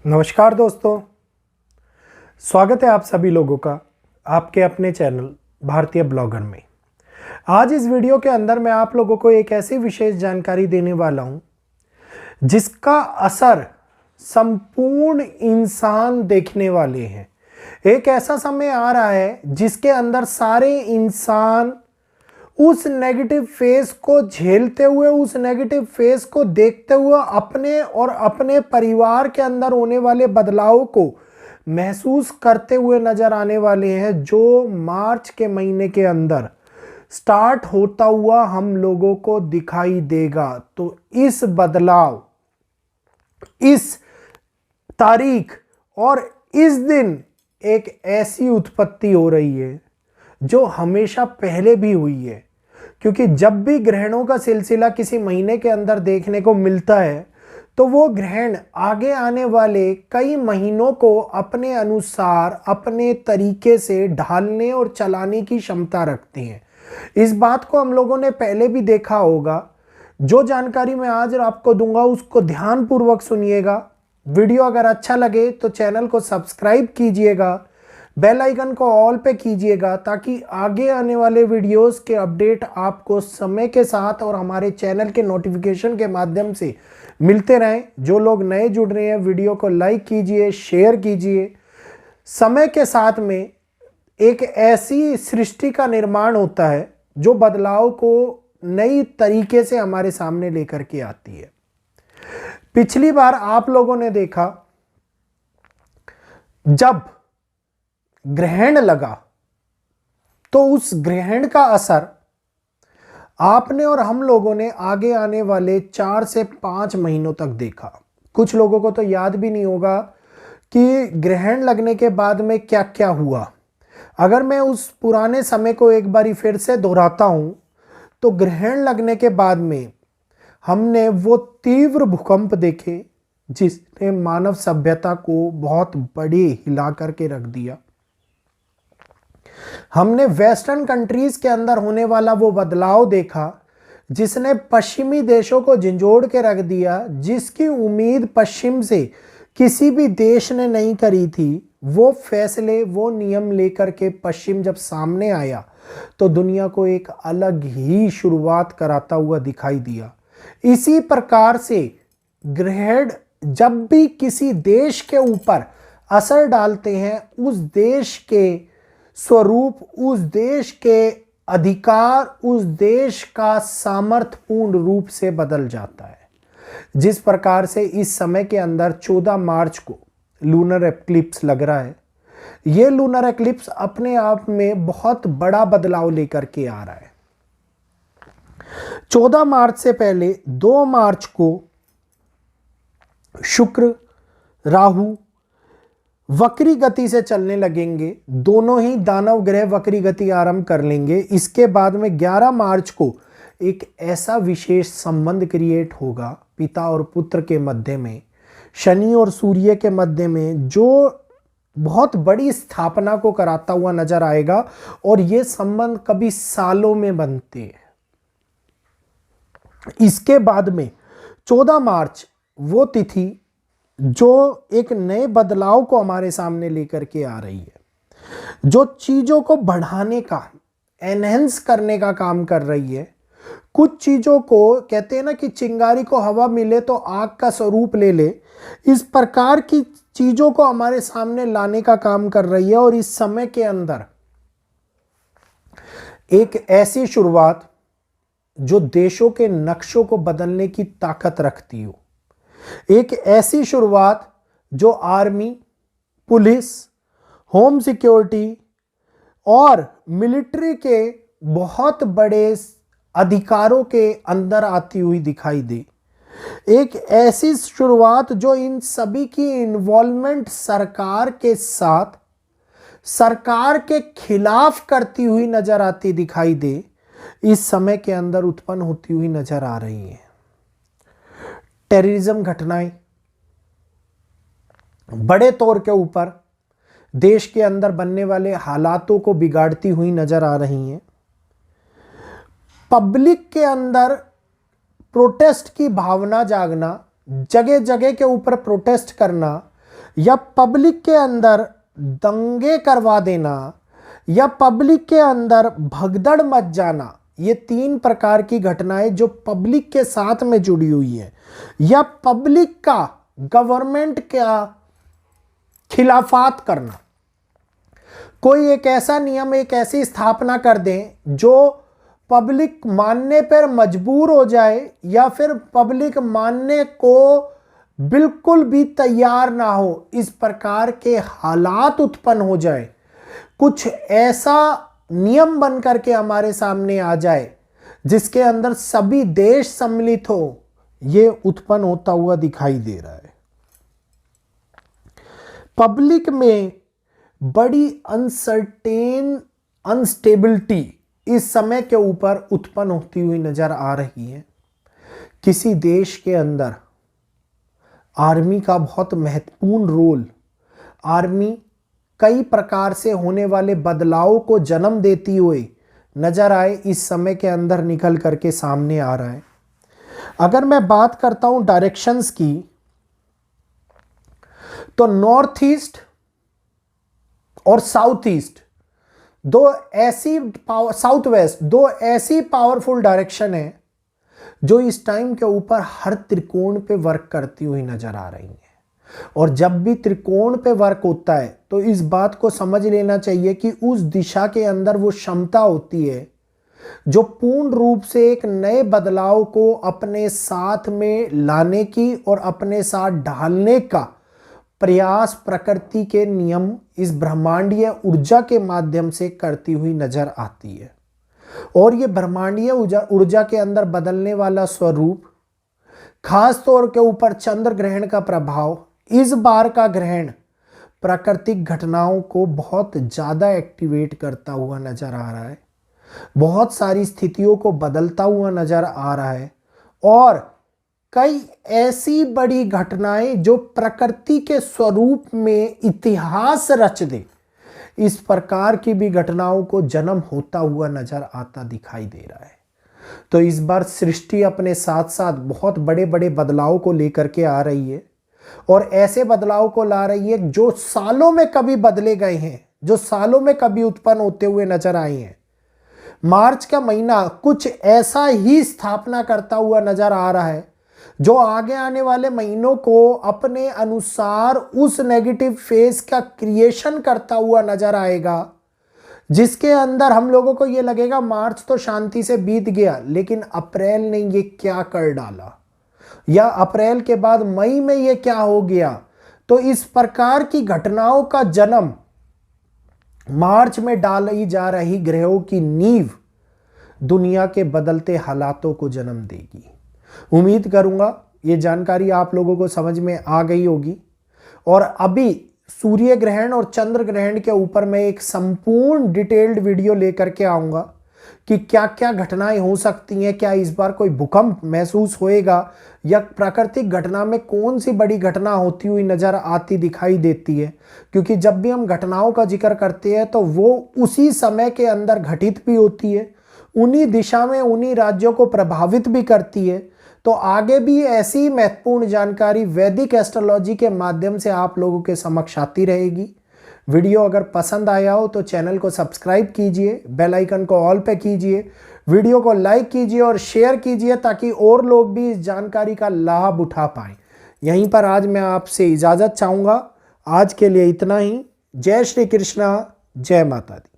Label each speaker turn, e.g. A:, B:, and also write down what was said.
A: नमस्कार दोस्तों, स्वागत है आप सभी लोगों का आपके अपने चैनल भारतीय ब्लॉगर में। आज इस वीडियो के अंदर मैं आप लोगों को एक ऐसी विशेष जानकारी देने वाला हूं जिसका असर संपूर्ण इंसान देखने वाले हैं। एक ऐसा समय आ रहा है जिसके अंदर सारे इंसान उस नेगेटिव फेस को झेलते हुए, उस नेगेटिव फेस को देखते हुए अपने और अपने परिवार के अंदर होने वाले बदलाव को महसूस करते हुए नजर आने वाले हैं, जो मार्च के महीने के अंदर स्टार्ट होता हुआ हम लोगों को दिखाई देगा। तो इस बदलाव, इस तारीख और इस दिन एक ऐसी उत्पत्ति हो रही है जो हमेशा पहले भी हुई है, क्योंकि जब भी ग्रहणों का सिलसिला किसी महीने के अंदर देखने को मिलता है तो वो ग्रहण आगे आने वाले कई महीनों को अपने अनुसार, अपने तरीके से ढालने और चलाने की क्षमता रखते हैं। इस बात को हम लोगों ने पहले भी देखा होगा। जो जानकारी मैं आज आपको दूंगा उसको ध्यानपूर्वक सुनिएगा। वीडियो अगर अच्छा लगे तो चैनल को सब्सक्राइब कीजिएगा, बेल आइकन को ऑल पे कीजिएगा, ताकि आगे आने वाले वीडियोस के अपडेट आपको समय के साथ और हमारे चैनल के नोटिफिकेशन के माध्यम से मिलते रहें। जो लोग नए जुड़ रहे हैं, वीडियो को लाइक कीजिए, शेयर कीजिए। समय के साथ में एक ऐसी सृष्टि का निर्माण होता है जो बदलाव को नई तरीके से हमारे सामने लेकर के आती है। पिछली बार आप लोगों ने देखा, जब ग्रहण लगा तो उस ग्रहण का असर आपने और हम लोगों ने आगे आने वाले 4 से 5 महीनों तक देखा। कुछ लोगों को तो याद भी नहीं होगा कि ग्रहण लगने के बाद में क्या क्या हुआ। अगर मैं उस पुराने समय को एक बारी फिर से दोहराता हूं तो ग्रहण लगने के बाद में हमने वो तीव्र भूकंप देखे जिसने मानव सभ्यता को बहुत बड़े हिला करके रख दिया। हमने वेस्टर्न कंट्रीज के अंदर होने वाला वो बदलाव देखा जिसने पश्चिमी देशों को झंझोड़ के रख दिया, जिसकी उम्मीद पश्चिम से किसी भी देश ने नहीं करी थी। वो फैसले, वो नियम लेकर के पश्चिम जब सामने आया तो दुनिया को एक अलग ही शुरुआत कराता हुआ दिखाई दिया। इसी प्रकार से ग्रहण जब भी किसी देश के ऊपर असर डालते हैं, उस देश के स्वरूप, उस देश के अधिकार, उस देश का सामर्थ्यपूर्ण रूप से बदल जाता है। जिस प्रकार से इस समय के अंदर 14 मार्च को लूनर एक्लिप्स लग रहा है, यह लूनर एक्लिप्स अपने आप में बहुत बड़ा बदलाव लेकर के आ रहा है। 14 मार्च से पहले 2 मार्च को शुक्र, राहु वक्री गति से चलने लगेंगे। दोनों ही दानव ग्रह वक्री गति आरंभ कर लेंगे। इसके बाद में 11 मार्च को एक ऐसा विशेष संबंध क्रिएट होगा पिता और पुत्र के मध्य में, शनि और सूर्य के मध्य में, जो बहुत बड़ी स्थापना को कराता हुआ नजर आएगा। और ये संबंध कभी सालों में बनते हैं। इसके बाद में 14 मार्च वो तिथि जो एक नए बदलाव को हमारे सामने लेकर के आ रही है, जो चीजों को बढ़ाने का, एनहेंस करने का काम कर रही है। कुछ चीजों को कहते हैं ना कि चिंगारी को हवा मिले तो आग का स्वरूप ले ले, इस प्रकार की चीजों को हमारे सामने लाने का काम कर रही है। और इस समय के अंदर एक ऐसी शुरुआत जो देशों के नक्शों को बदलने की ताकत रखती हो, एक ऐसी शुरुआत जो आर्मी, पुलिस, होम सिक्योरिटी और मिलिट्री के बहुत बड़े अधिकारों के अंदर आती हुई दिखाई दे। एक ऐसी शुरुआत जो इन सभी की इन्वॉल्वमेंट सरकार के साथ, सरकार के खिलाफ करती हुई नजर आती दिखाई दे, इस समय के अंदर उत्पन्न होती हुई नजर आ रही है। टेररिज्म घटनाएं बड़े तौर के ऊपर देश के अंदर बनने वाले हालातों को बिगाड़ती हुई नजर आ रही हैं। पब्लिक के अंदर प्रोटेस्ट की भावना जागना, जगह जगह के ऊपर प्रोटेस्ट करना, या पब्लिक के अंदर दंगे करवा देना या पब्लिक के अंदर भगदड़ मच जाना, ये 3 प्रकार की घटनाएं जो पब्लिक के साथ में जुड़ी हुई है, या पब्लिक का गवर्नमेंट का खिलाफत करना। कोई एक ऐसा नियम, एक ऐसी स्थापना कर दें जो पब्लिक मानने पर मजबूर हो जाए या फिर पब्लिक मानने को बिल्कुल भी तैयार ना हो, इस प्रकार के हालात उत्पन्न हो जाए, कुछ ऐसा नियम बन करके हमारे सामने आ जाए जिसके अंदर सभी देश सम्मिलित हो, ये उत्पन्न होता हुआ दिखाई दे रहा है। पब्लिक में बड़ी अनस्टेबिलिटी इस समय के ऊपर उत्पन्न होती हुई नजर आ रही है। किसी देश के अंदर आर्मी का बहुत महत्वपूर्ण रोल, आर्मी कई प्रकार से होने वाले बदलाव को जन्म देती हुई नजर आए, इस समय के अंदर निकल करके सामने आ रहा है। अगर मैं बात करता हूं डायरेक्शंस की, तो नॉर्थ ईस्ट और साउथ ईस्ट साउथ वेस्ट दो ऐसी पावरफुल डायरेक्शन है जो इस टाइम के ऊपर हर त्रिकोण पे वर्क करती हुई नजर आ रही है। और जब भी त्रिकोण पे वर्क होता है तो इस बात को समझ लेना चाहिए कि उस दिशा के अंदर वो क्षमता होती है जो पूर्ण रूप से एक नए बदलाव को अपने साथ में लाने की और अपने साथ ढालने का प्रयास प्रकृति के नियम इस ब्रह्मांडीय ऊर्जा के माध्यम से करती हुई नजर आती है। और ये ब्रह्मांडीय ऊर्जा के अंदर बदलने वाला स्वरूप, खास तौर के ऊपर चंद्र ग्रहण का प्रभाव, इस बार का ग्रहण प्राकृतिक घटनाओं को बहुत ज़्यादा एक्टिवेट करता हुआ नजर आ रहा है, बहुत सारी स्थितियों को बदलता हुआ नजर आ रहा है। और कई ऐसी बड़ी घटनाएं जो प्रकृति के स्वरूप में इतिहास रच दे, इस प्रकार की भी घटनाओं को जन्म होता हुआ नजर आता दिखाई दे रहा है। तो इस बार सृष्टि अपने साथ साथ बहुत बड़े बड़े बदलाव को लेकर के आ रही है, और ऐसे बदलाव को ला रही है जो सालों में कभी बदले गए हैं, जो सालों में कभी उत्पन्न होते हुए नजर आए हैं। मार्च का महीना कुछ ऐसा ही स्थापना करता हुआ नजर आ रहा है जो आगे आने वाले महीनों को अपने अनुसार उस नेगेटिव फेज का क्रिएशन करता हुआ नजर आएगा, जिसके अंदर हम लोगों को ये लगेगा मार्च तो शांति से बीत गया, लेकिन अप्रैल ने ये क्या कर डाला, या अप्रैल के बाद मई में ये क्या हो गया। तो इस प्रकार की घटनाओं का जन्म मार्च में डाली जा रही ग्रहों की नींव दुनिया के बदलते हालातों को जन्म देगी। उम्मीद करूंगा ये जानकारी आप लोगों को समझ में आ गई होगी। और अभी सूर्य ग्रहण और चंद्र ग्रहण के ऊपर मैं एक संपूर्ण डिटेल्ड वीडियो लेकर के आऊंगा कि क्या क्या घटनाएं हो सकती हैं, क्या इस बार कोई भूकंप महसूस होएगा, या प्राकृतिक घटना में कौन सी बड़ी घटना होती हुई नजर आती दिखाई देती है। क्योंकि जब भी हम घटनाओं का जिक्र करते हैं तो वो उसी समय के अंदर घटित भी होती है, उन्हीं दिशा में उन्हीं राज्यों को प्रभावित भी करती है। तो आगे भी ऐसी महत्वपूर्ण जानकारी वैदिक एस्ट्रोलॉजी के माध्यम से आप लोगों के समक्ष आती रहेगी। वीडियो अगर पसंद आया हो तो चैनल को सब्सक्राइब कीजिए, बेल आइकन को ऑल पे कीजिए, वीडियो को लाइक कीजिए और शेयर कीजिए ताकि और लोग भी इस जानकारी का लाभ उठा पाएं। यहीं पर आज मैं आपसे इजाज़त चाहूँगा। आज के लिए इतना ही। जय श्री कृष्णा, जय माता दी।